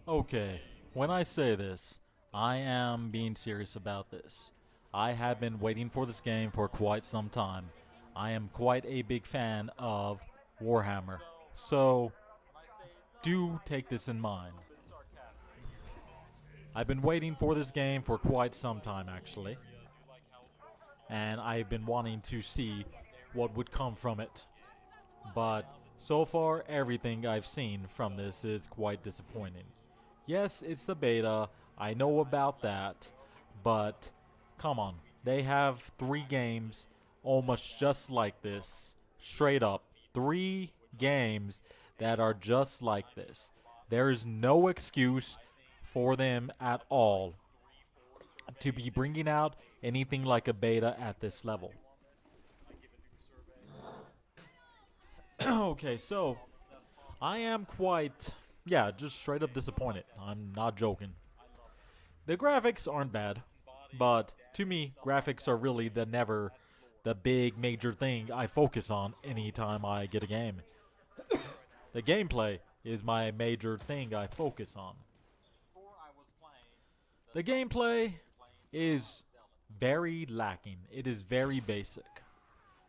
Okay, when I say this, I am being serious about this. I have been waiting for this game for quite some time. I am quite a big fan of Warhammer. So, do take this in mind. I've been waiting for this game for quite some time, actually, and I've been wanting to see what would come from it. But so far, everything I've seen from this is quite disappointing. Yes, it's the beta. I know about that. But come on. They have 3 games almost just like this. Straight up. 3 games that are just like this. There is no excuse for them at all to be bringing out anything like a beta at this level. Okay, so I am quite, yeah, just straight up disappointed. I'm not joking. The graphics aren't bad, but to me, graphics are really the big major thing I focus on anytime I get a game. The gameplay is my major thing I focus on. The gameplay is very lacking. It is very basic.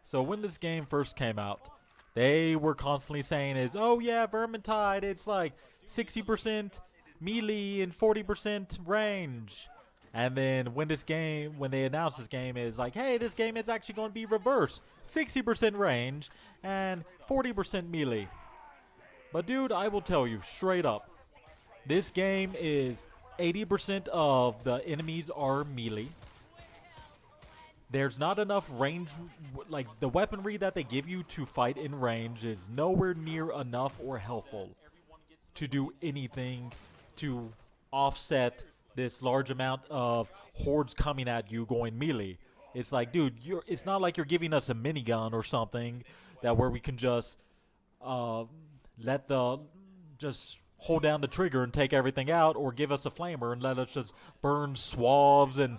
So when this game first came out, they were constantly saying is, "Oh yeah, Vermintide, it's like 60% melee and 40% range." And then when they announced this game is like, "Hey, this game is actually going to be reverse. 60% range and 40% melee." But dude, I will tell you straight up, this game is 80% of the enemies are melee. There's not enough range, like the weaponry that they give you to fight in range is nowhere near enough or helpful to do anything to offset this large amount of hordes coming at you going melee. It's like, dude, it's not like you're giving us a minigun or something that where we can just uh, let the just hold down the trigger and take everything out, or give us a flamer and let us just burn swaths and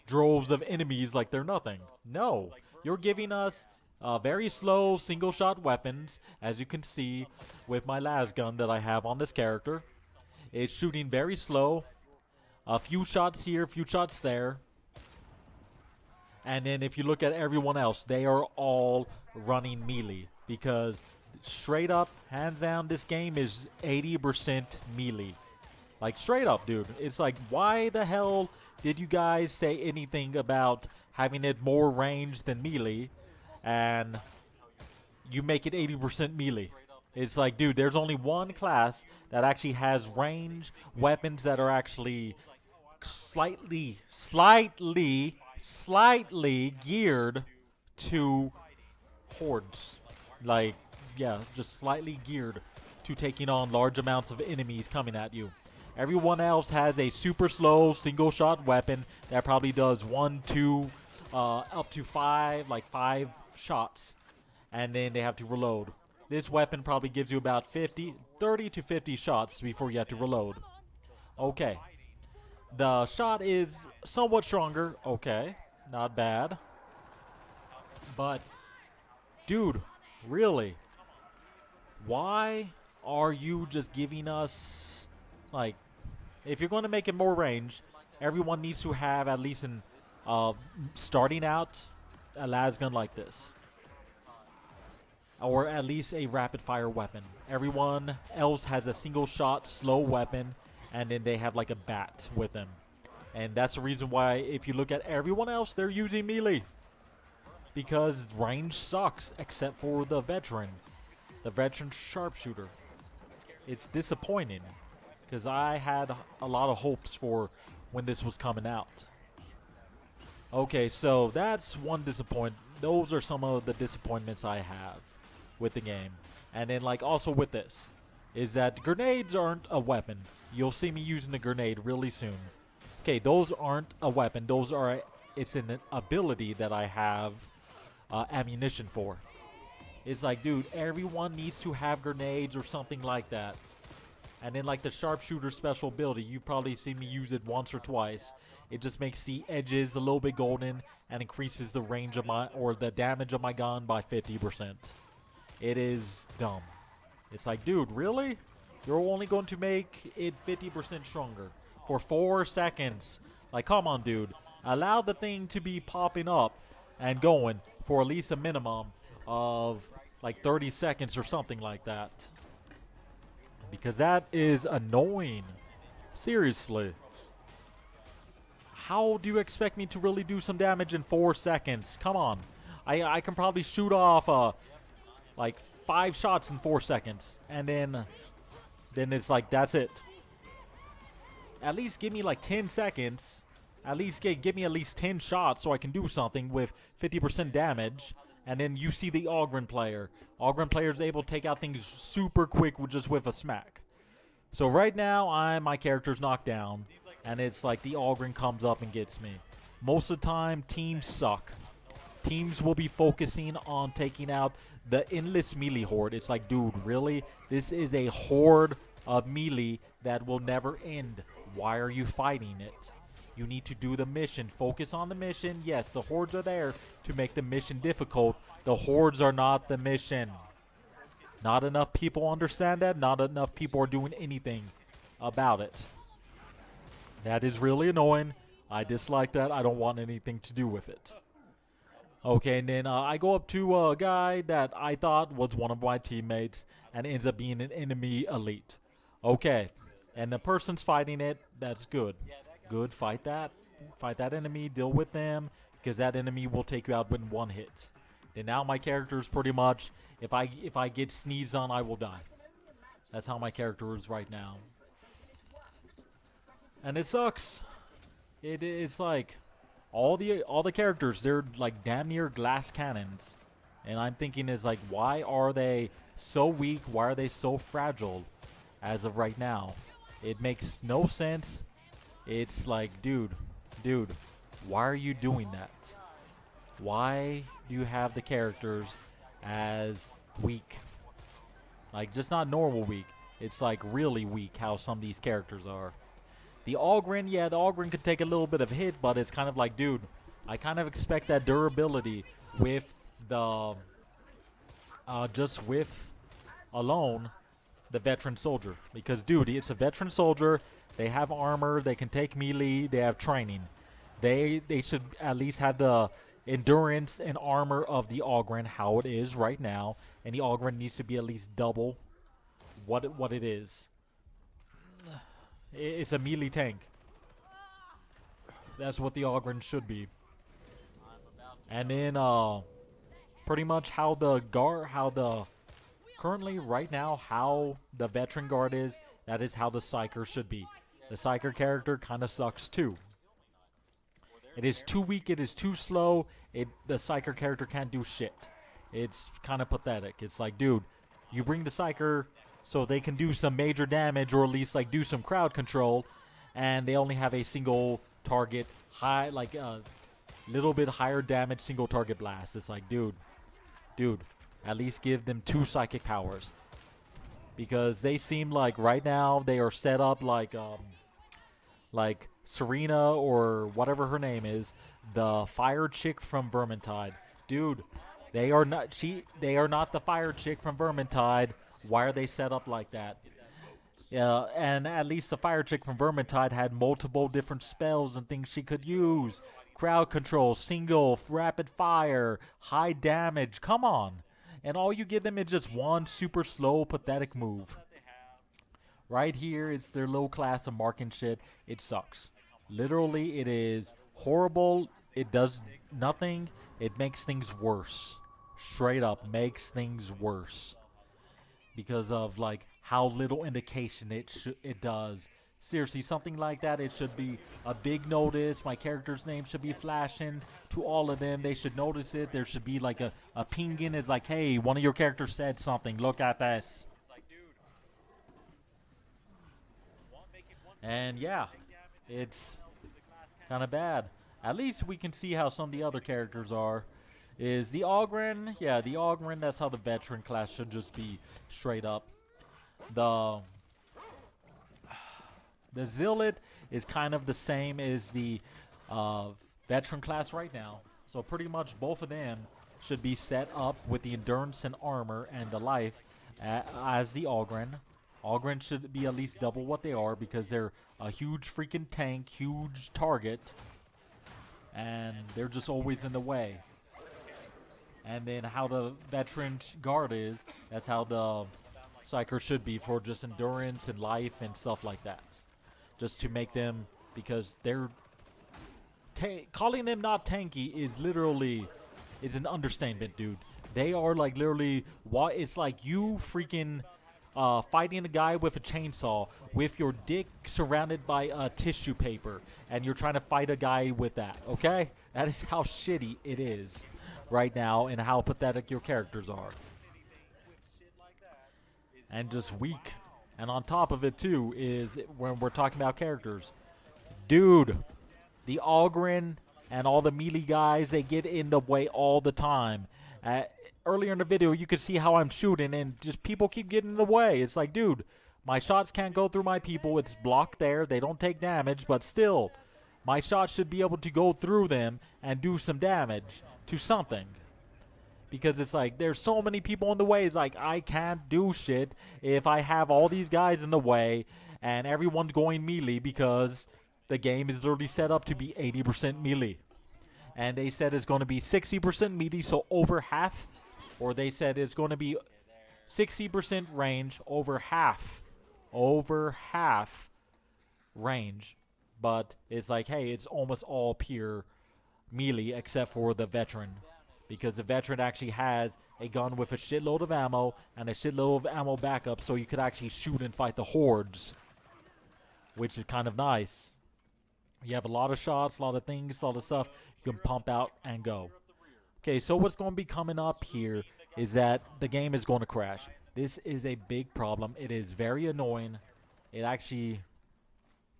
droves of enemies like they're nothing. No, you're giving us very slow single shot weapons, as you can see with my las gun that I have on this character. It's shooting very slow, a few shots here, a few shots there. And then if you look at everyone else, they are all running melee because straight up, hands down, this game is 80% melee. Like straight up, dude. It's like, why the hell did you guys say anything about having it more range than melee, and you make it 80% melee? It's like, dude, there's only one class that actually has range weapons that are actually slightly geared to hordes. Like, yeah, just slightly geared to taking on large amounts of enemies coming at you. Everyone else has a super slow single shot weapon that probably does 1, 2, up to 5, like 5 shots, and then they have to reload. This weapon probably gives you about 30 to 50 shots before you have to reload. Okay. The shot is somewhat stronger. Okay. Not bad. But, dude, really? Why are you just giving us, like, if you're going to make it more range, everyone needs to have at least an, uh, starting out, a las gun like this. Or at least a rapid fire weapon. Everyone else has a single shot, slow weapon, and then they have like a bat with them. And that's the reason why, if you look at everyone else, they're using melee. Because range sucks, except for the veteran sharpshooter. It's disappointing, because I had a lot of hopes for when this was coming out. Okay, so that's one disappointment. Those are some of the disappointments I have with the game. And then, like, also with this, is that grenades aren't a weapon. You'll see me using a grenade really soon. Okay, those aren't a weapon. It's an ability that I have ammunition for. It's like, dude, everyone needs to have grenades or something like that. And then, like, the sharpshooter special ability, you probably seen me use it once or twice. It just makes the edges a little bit golden and increases the range of the damage of my gun by 50%. It is dumb. It's like, dude, really? You're only going to make it 50% stronger for 4 seconds. Like, come on, dude. Allow the thing to be popping up and going for at least a minimum of like 30 seconds or something like that. Because that is annoying. Seriously. How do you expect me to really do some damage in 4 seconds? Come on. I can probably shoot off like 5 shots in 4 seconds. And then it's like, that's it. At least give me like 10 seconds. At least give me at least 10 shots so I can do something with 50% damage. And then you see the Ogren player. Ogren player is able to take out things super quick with a smack. So right now, my character's knocked down. And it's like the Ogren comes up and gets me. Most of the time, teams suck. Teams will be focusing on taking out the endless melee horde. It's like, dude, really? This is a horde of melee that will never end. Why are you fighting it? You need to do the mission. Focus on the mission. Yes, the hordes are there to make the mission difficult. The hordes are not the mission. Not enough people understand that. Not enough people are doing anything about it. That is really annoying. I dislike that. I don't want anything to do with it. Okay, and then I go up to a guy that I thought was one of my teammates and ends up being an enemy elite. Okay, and the person's fighting it. That's good. Good, fight that. Fight that enemy, deal with them, because that enemy will take you out with one hit. And now my character is pretty much, if I get sneezed on, I will die. That's how my character is right now. And it sucks. It's like all the characters, they're like damn near glass cannons. And I'm thinking is like, why are they so weak? Why are they so fragile as of right now? It makes no sense. It's like, dude, why are you doing that? Why do you have the characters as weak? Like, just not normal weak. It's like really weak how some of these characters are. The Ogren, yeah, the Ogren could take a little bit of hit, but it's kind of like, dude, I kind of expect that durability with the, just with alone the veteran soldier. Because, dude, it's a veteran soldier. They have armor. They can take melee. They have training. They should at least have the endurance and armor of the Ogren, how it is right now. And the Ogren needs to be at least double what it is. It's a melee tank. That's what the Ogren should be. And then pretty much currently right now how the veteran guard is, that is how the Psyker should be. The Psyker character kind of sucks too. It is too weak, it is too slow. The Psyker character can't do shit. It's kind of pathetic. It's like, dude, you bring the Psyker so they can do some major damage or at least like do some crowd control, and they only have a single target, high, like a little bit higher damage single target blast. It's like, dude, at least give them 2 psychic powers, because they seem like right now they are set up like Serena or whatever her name is, the fire chick from Vermintide. Dude, they are not the fire chick from Vermintide. Why are they set up like that? Yeah, and at least the fire chick from Vermintide had multiple different spells and things she could use. Crowd control, single, rapid fire, high damage. Come on. And all you give them is just one super slow, pathetic move. Right here, it's their low class of marking shit. It sucks. Literally, it is horrible. It does nothing. It makes things worse. Straight up makes things worse. Because of like how little indication it does. Seriously, something like that, it should be a big notice. My character's name should be flashing to all of them. They should notice it. There should be like a ping-in. It's like, hey, one of your characters said something. Look at this. And yeah, it's kind of bad. At least we can see how some of the other characters are. Is the Ogren? Yeah, the Ogren, that's how the veteran class should just be, straight up. The Zealot is kind of the same as the veteran class right now. So pretty much both of them should be set up with the endurance and armor and the life as the Ogren. Ogren should be at least double what they are because they're a huge freaking tank, huge target, and they're just always in the way. And then how the veteran guard is, that's how the psyker should be for just endurance and life and stuff like that. Just to make them, because they're calling them not tanky is literally is an understatement, dude. They are like literally it's like you freaking fighting a guy with a chainsaw with your dick surrounded by tissue paper, and you're trying to fight a guy with that. Okay, that is how shitty it is right now, and how pathetic your characters are, and just weak. And on top of it too is when we're talking about characters, dude, the Ogren and all the melee guys, they get in the way all the time. Earlier in the video, you could see how I'm shooting, and just people keep getting in the way. It's like, dude, my shots can't go through my people. It's blocked there. They don't take damage, but still, my shots should be able to go through them and do some damage to something. Because it's like, there's so many people in the way. It's like, I can't do shit if I have all these guys in the way and everyone's going melee, because the game is literally set up to be 80% melee. And they said it's going to be 60% melee, so over half. Or they said it's going to be 60% range, over half. Over half range. But it's like, hey, it's almost all pure melee except for the veteran. Because the veteran actually has a gun with a shitload of ammo and a shitload of ammo backup, so you could actually shoot and fight the hordes, which is kind of nice. You have a lot of shots, a lot of things, a lot of stuff you can pump out and go. Okay, so what's going to be coming up here is that the game is going to crash. This is a big problem. It is very annoying. It actually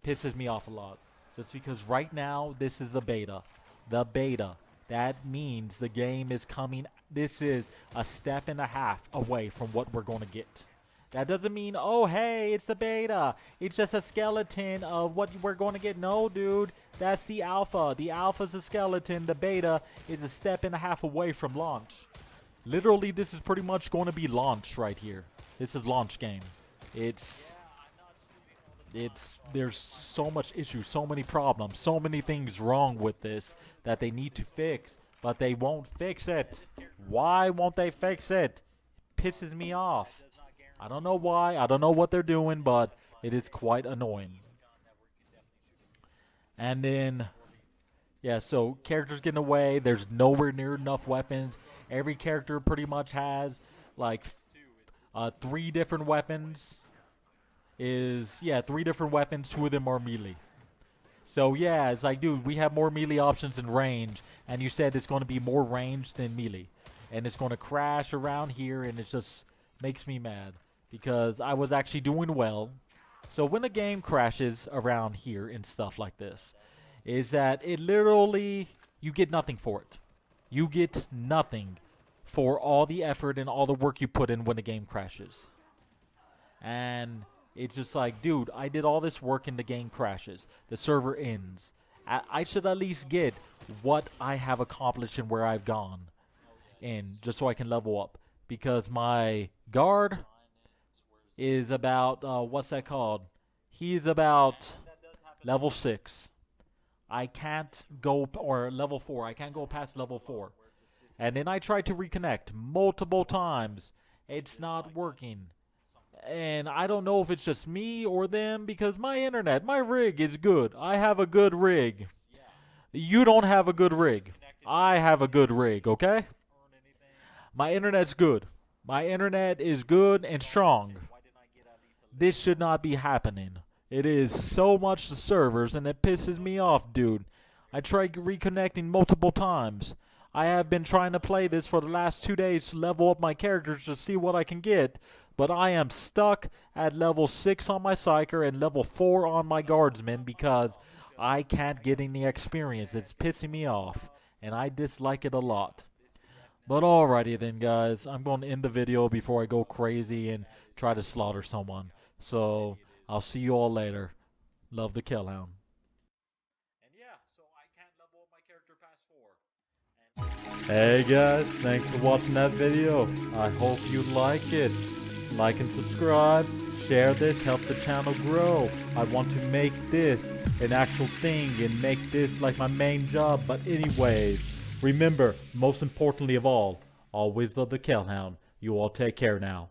pisses me off a lot. Just because right now, this is the beta. The beta. That means the game is coming. This is a step and a half away from what we're going to get. That doesn't mean, oh, hey, it's the beta. It's just a skeleton of what we're going to get. No, dude. That's the alpha. The alpha's a skeleton. The beta is a step and a half away from launch. Literally, this is pretty much going to be launch right here. This is launch game. There's so much issues, so many problems, so many things wrong with this that they need to fix, but they won't fix it. Why won't they fix it? It pisses me off. I don't know why. I don't know what they're doing, but it is quite annoying. And then, yeah, so characters getting away. There's nowhere near enough weapons. Every character pretty much has like 3 different weapons. Three different weapons. 2 of them are melee. So yeah, it's like, dude, we have more melee options in range, and you said it's going to be more range than melee, and it's going to crash around here, and it just makes me mad because I was actually doing well. So when a game crashes around here and stuff like this, is that it literally, you get nothing for it. You get nothing for all the effort and all the work you put in when the game crashes. And it's just like, dude, I did all this work and the game crashes. The server ends. I should at least get what I have accomplished and where I've gone in, just so I can level up. Because my guard is about, what's that called? He's about level 6. I can't go, or level 4. I can't go past level 4. And then I tried to reconnect multiple times. It's not working. And I don't know if it's just me or them, because my internet, my rig is good. I have a good rig. You don't have a good rig. I have a good rig, okay? My internet's good. My internet is good and strong. This should not be happening. It is so much the servers, and it pisses me off, dude. I tried reconnecting multiple times. I have been trying to play this for the last 2 days to level up my characters to see what I can get, but I am stuck at level 6 on my Psyker and level 4 on my Guardsman because I can't get any experience. It's pissing me off, and I dislike it a lot. But alrighty then, guys. I'm going to end the video before I go crazy and try to slaughter someone. So, I'll see you all later. Love the Killhound. And yeah, so I can't level up my character past 4. Hey guys, thanks for watching that video. I hope you like it. Like and subscribe, share this, help the channel grow. I want to make this an actual thing and make this like my main job. But anyways, remember, most importantly of all, always love the Kellhound. You all take care now.